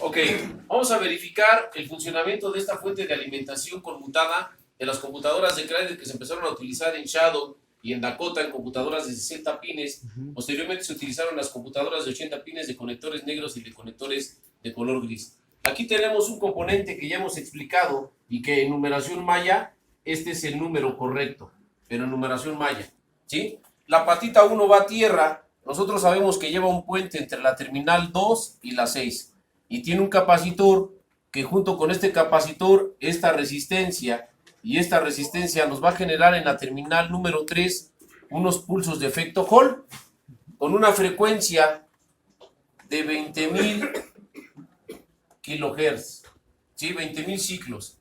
Ok, vamos a verificar el funcionamiento de esta fuente de alimentación conmutada de las computadoras de Cryder que se empezaron a utilizar en Shadow y en Dakota en computadoras de 60 pines. Posteriormente se utilizaron las computadoras de 80 pines de conectores negros y de conectores de color gris. Aquí tenemos un componente que ya hemos explicado y que en numeración maya, este es el número correcto, pero en numeración maya, ¿sí? La patita 1 va a tierra. Nosotros sabemos que lleva un puente entre la terminal 2 y la 6 y tiene un capacitor que junto con este capacitor, esta resistencia y esta resistencia nos va a generar en la terminal número 3 unos pulsos de efecto Hall con una frecuencia de 20,000 kilohertz, ¿sí? 20,000 ciclos.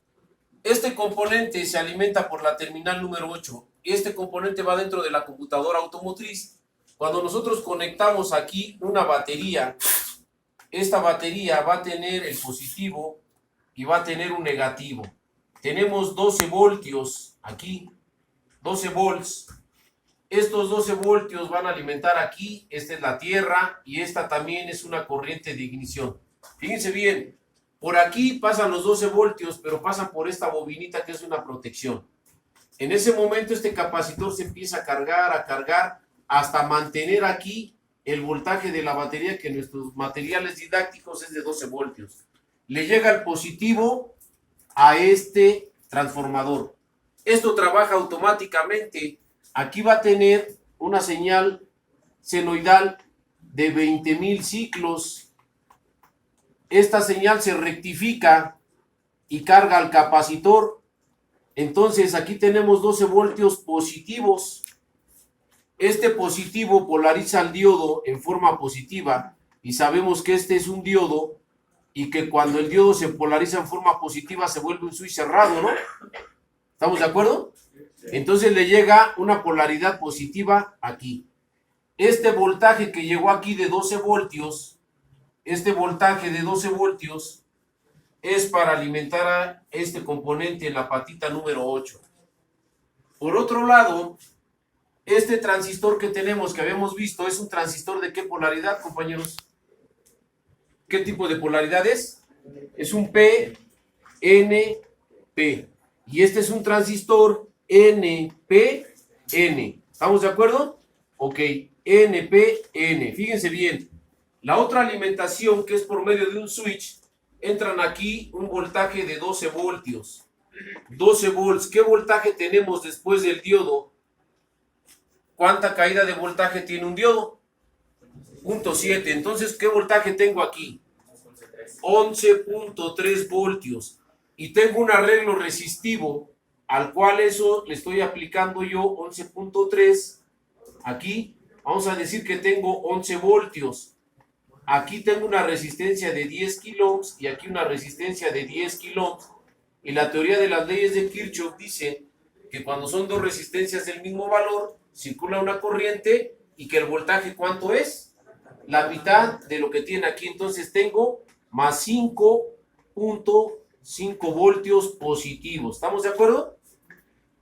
Este componente se alimenta por la terminal número 8. Este componente va dentro de la computadora automotriz. Cuando nosotros conectamos aquí una batería, esta batería va a tener el positivo y va a tener un negativo. Tenemos 12 voltios aquí, 12 volts. Estos 12 voltios van a alimentar aquí, esta es la tierra y esta también es una corriente de ignición. Fíjense bien, por aquí pasan los 12 voltios, pero pasan por esta bobinita que es una protección. En ese momento este capacitor se empieza a cargar, hasta mantener aquí el voltaje de la batería, que en nuestros materiales didácticos es de 12 voltios. Le llega el positivo a este transformador. Esto trabaja automáticamente. Aquí va a tener una señal senoidal de 20,000 ciclos. Esta señal se rectifica y carga al capacitor. Entonces aquí tenemos 12 voltios positivos. Este positivo polariza al diodo en forma positiva y sabemos que este es un diodo y que cuando el diodo se polariza en forma positiva se vuelve un switch cerrado, ¿no? ¿Estamos de acuerdo? Entonces le llega una polaridad positiva aquí. Este voltaje que llegó aquí de 12 voltios, este voltaje de 12 voltios es para alimentar a este componente en la patita número 8. Por otro lado, este transistor que tenemos, que habíamos visto, es un transistor de ¿qué polaridad, compañeros? ¿Qué tipo de polaridad es? Es un PNP. Y este es un transistor NPN. ¿Estamos de acuerdo? Ok, NPN. Fíjense bien. La otra alimentación, que es por medio de un switch, entran aquí un voltaje de 12 voltios. 12 volts. ¿Qué voltaje tenemos después del diodo? ¿Cuánta caída de voltaje tiene un diodo? 0.7. Entonces, ¿qué voltaje tengo aquí? 11.3 voltios. Y tengo un arreglo resistivo al cual eso le estoy aplicando yo 11.3. Aquí vamos a decir que tengo 11 voltios. Aquí tengo una resistencia de 10 kiloohms y aquí una resistencia de 10 kiloohms. Y la teoría de las leyes de Kirchhoff dice que cuando son dos resistencias del mismo valor, circula una corriente y que el voltaje, ¿cuánto es? La mitad de lo que tiene aquí. Entonces tengo más 5.5 voltios positivos. ¿Estamos de acuerdo?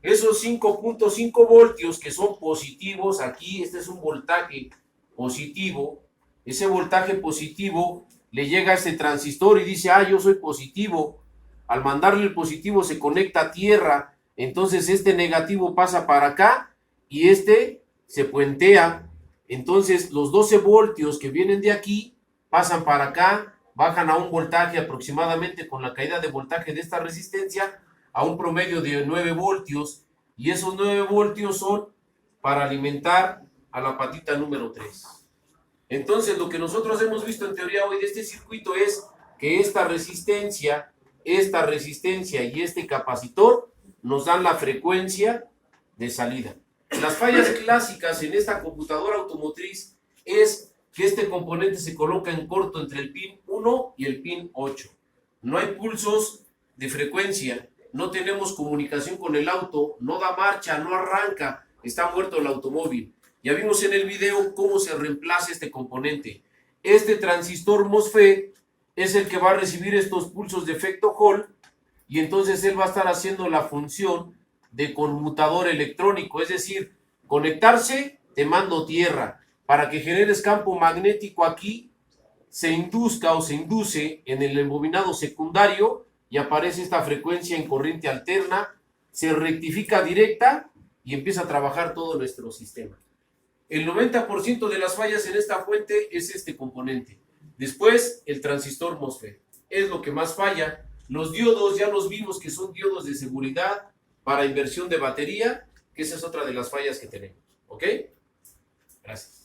Esos 5.5 voltios que son positivos, aquí este es un voltaje positivo. Ese voltaje positivo le llega a este transistor y dice, yo soy positivo. Al mandarle el positivo se conecta a tierra, entonces este negativo pasa para acá y este se puentea. Entonces los 12 voltios que vienen de aquí pasan para acá, bajan a un voltaje aproximadamente con la caída de voltaje de esta resistencia a un promedio de 9 voltios y esos 9 voltios son para alimentar a la patita número 3. Entonces lo que nosotros hemos visto en teoría hoy de este circuito es que esta resistencia y este capacitor nos dan la frecuencia de salida. Las fallas clásicas en esta computadora automotriz es que este componente se coloca en corto entre el pin 1 y el pin 8. No hay pulsos de frecuencia, no tenemos comunicación con el auto, no da marcha, no arranca, está muerto el automóvil. Ya vimos en el video cómo se reemplaza este componente. Este transistor MOSFET es el que va a recibir estos pulsos de efecto Hall y entonces él va a estar haciendo la función de conmutador electrónico, es decir, conectarse, te mando tierra, para que generes campo magnético aquí, se induzca o se induce en el embobinado secundario y aparece esta frecuencia en corriente alterna, se rectifica directa y empieza a trabajar todo nuestro sistema. El 90% de las fallas en esta fuente es este componente. Después, el transistor MOSFET. Es lo que más falla. Los diodos ya los vimos que son diodos de seguridad para inversión de batería, que esa es otra de las fallas que tenemos. ¿Ok? Gracias.